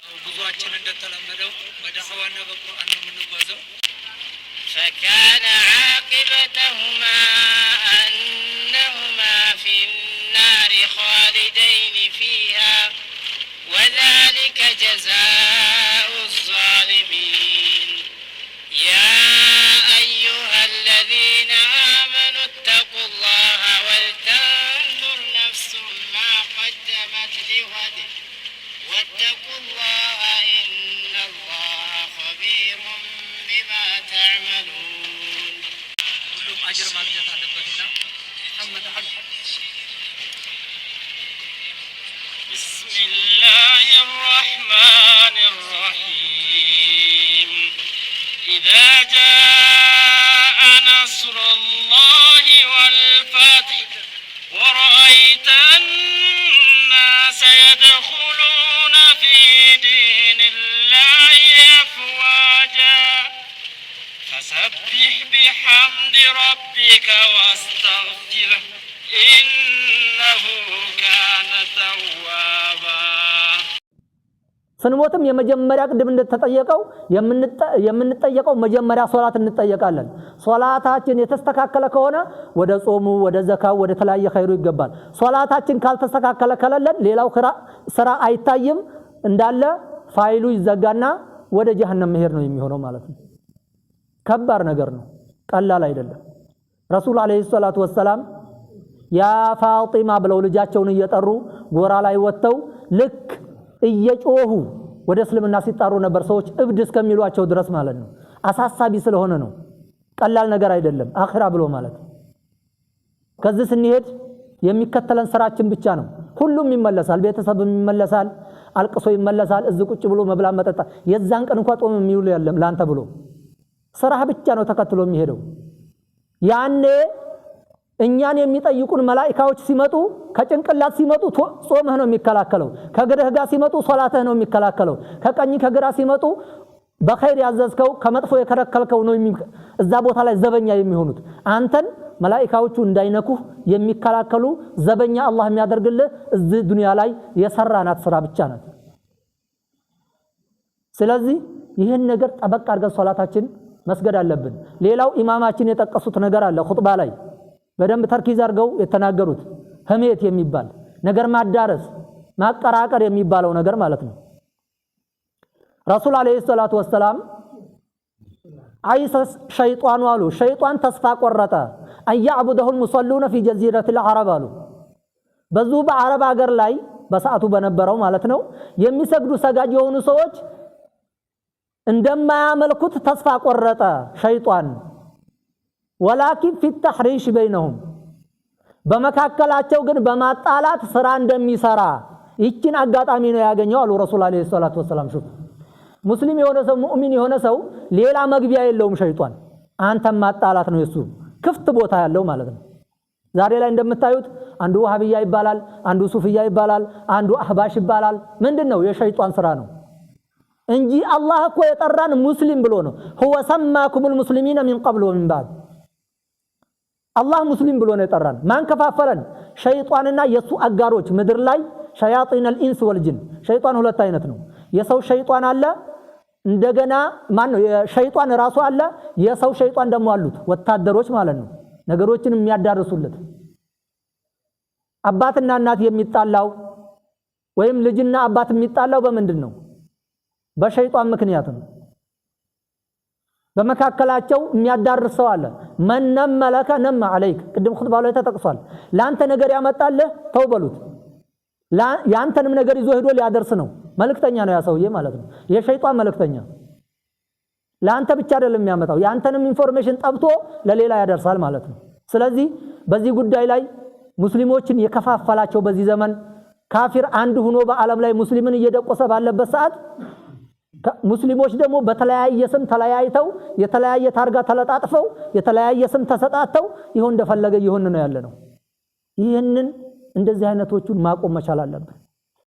ጉዟችን እንደተለመደው በዳዕዋና በቁርአን ነው የምንጓዘው። فكان عاقبتهما أنهما في النار خالدين فيها وذلك جزاء الظالمين يا أيها الذين آمنوا اتقوا الله ولتنظر نفس ما قدمت لغد واتقوا الله إن الله خبير بما تعملون. ሁሉም አጅር ማግኘት አለበትና محمد عبد. بسم الله الرحمن الرحيم إذا جاء نصر الله والفتح ورأيت الناس يدخلون في دين الله أفواجا فسبح بحمد ربك واستغفره إنه كان توابا. ስንሞትም የመጀመሪያ ቅድም እንደተጠየቀው የምንጠየቀው መጀመሪያ ሶላት እንጠየቃለን። ሶላታችን የተስተካከለ ከሆነ ወደ ጾሙ፣ ወደ ዘካው፣ ወደ ተለያየ ኸይሩ ይገባል። ሶላታችን ካልተስተካከለ ከለለን ሌላው ስራ አይታይም፣ እንዳለ ፋይሉ ይዘጋና ወደ ጀሃነም መሄድ ነው የሚሆነው ማለት ነው። ከባድ ነገር ነው፣ ቀላል አይደለም። ረሱል አለይሂ ሰላቱ ወሰላም ያ ፋጢማ ብለው ልጃቸውን እየጠሩ ጎራ ላይ ወጥተው ልክ እየጮሁ ወደ እስልምና ሲጣሩ ነበር፣ ሰዎች እብድ እስከሚሏቸው ድረስ ማለት ነው። አሳሳቢ ስለሆነ ነው፣ ቀላል ነገር አይደለም አኺራ ብሎ ማለት። ከዚህ ስንሄድ የሚከተለን ስራችን ብቻ ነው። ሁሉም ይመለሳል፣ ቤተሰብም ይመለሳል፣ አልቅሶ ይመለሳል። እዚህ ቁጭ ብሎ መብላ መጠጣ የዛን ቀን እንኳን ጦም የሚውል የለም ላንተ ብሎ ስራህ ብቻ ነው ተከትሎ የሚሄደው። ያኔ እኛን የሚጠይቁን መላእክቶች ሲመጡ ከጭንቅላት ሲመጡ ጾምህ ነው የሚከላከለው፣ ከግርህ ጋር ሲመጡ ሶላትህ ነው የሚከላከለው፣ ከቀኝ ከግራ ሲመጡ በኸይር ያዘዝከው ከመጥፎ የከለከልከው ነው እዛ ቦታ ላይ ዘበኛ የሚሆኑት። አንተን መላእክቶቹ እንዳይነኩህ የሚከላከሉ ዘበኛ አላህ የሚያደርግልህ እዚህ ዱንያ ላይ የሰራናት ስራ ብቻ ናት። ስለዚህ ይህን ነገር ጠበቅ አድርገን ሶላታችን መስገድ አለብን። ሌላው ኢማማችን የጠቀሱት ነገር አለ ኹጥባ ላይ በደንብ ተርኪዝ አድርገው የተናገሩት ህሜት የሚባል ነገር ማዳረስ ማቀራቀር የሚባለው ነገር ማለት ነው። ረሱል አለይሂ ሰላቱ ወሰላም አይሰስ ሸይጣኑ አሉ ሸይጣን ተስፋ ቆረጠ አያዕቡደሁ المصلون في جزيرة العرب አሉ በዙ በአረብ ሀገር ላይ በሰዓቱ በነበረው ማለት ነው የሚሰግዱ ሰጋጅ የሆኑ ሰዎች እንደማያመልኩት ተስፋ ቆረጠ ሸይጣን። ወላኪን في التحريش بينهم በመካከላቸው ግን በማጣላት ስራ እንደሚሰራ ይችን አጋጣሚ ነው ያገኘው አሉ ረሱል አለይሂ ሰላቱ ወሰላም። ሹፍ ሙስሊም የሆነ ሰው ሙእሚን የሆነ ሰው ሌላ መግቢያ የለውም ሸይጣን፣ አንተም ማጣላት ነው የሱ ክፍት ቦታ ያለው ማለት ነው። ዛሬ ላይ እንደምታዩት አንዱ ወሃቢያ ይባላል፣ አንዱ ሱፊያ ይባላል፣ አንዱ አህባሽ ይባላል። ምንድነው? የሸይጣን ስራ ነው እንጂ አላህ እኮ የጠራን ሙስሊም ብሎ ነው። هو سماكم المسلمين من قبل ومن بعد አላህ ሙስሊም ብሎ ነው የጠራን። ማን ከፋፈለን? ሸይጣንና የሱ አጋሮች ምድር ላይ ሸያጢን الانس والجن። ሸይጣን ሁለት አይነት ነው። የሰው ሸይጣን አለ፣ እንደገና ማን ነው የሸይጣን ራሱ አለ፣ የሰው ሸይጣን ደግሞ አሉት ወታደሮች ማለት ነው፣ ነገሮችን የሚያዳርሱለት። አባትና እናት የሚጣላው ወይም ልጅና አባት የሚጣላው በምንድን ነው? በሸይጣን ምክንያት ነው። በመካከላቸው የሚያዳርሰው አለ። መነም መለከ ነም عليك ቅድም ኹጥባው ላይ ተጠቅሷል። ላንተ ነገር ያመጣልህ ተው በሉት፣ ያንተንም ነገር ይዞ ሄዶ ሊያደርስ ነው። መልእክተኛ ነው ያ ሰውዬ ማለት ነው፣ የሸይጣን መልእክተኛ። ላንተ ብቻ አይደለም የሚያመጣው፣ ያንተንም ኢንፎርሜሽን ጠብቶ ለሌላ ያደርሳል ማለት ነው። ስለዚህ በዚህ ጉዳይ ላይ ሙስሊሞችን የከፋፈላቸው በዚህ ዘመን ካፊር አንድ ሆኖ በአለም ላይ ሙስሊምን እየደቆሰ ባለበት ሰዓት ሙስሊሞች ደግሞ በተለያየ ስም ተለያይተው የተለያየ ታርጋ ተለጣጥፈው የተለያየ ስም ተሰጣተው ይሁን እንደፈለገ ይሁን ነው ያለነው። ይህንን እንደዚህ አይነቶቹን ማቆም መቻል አለብን።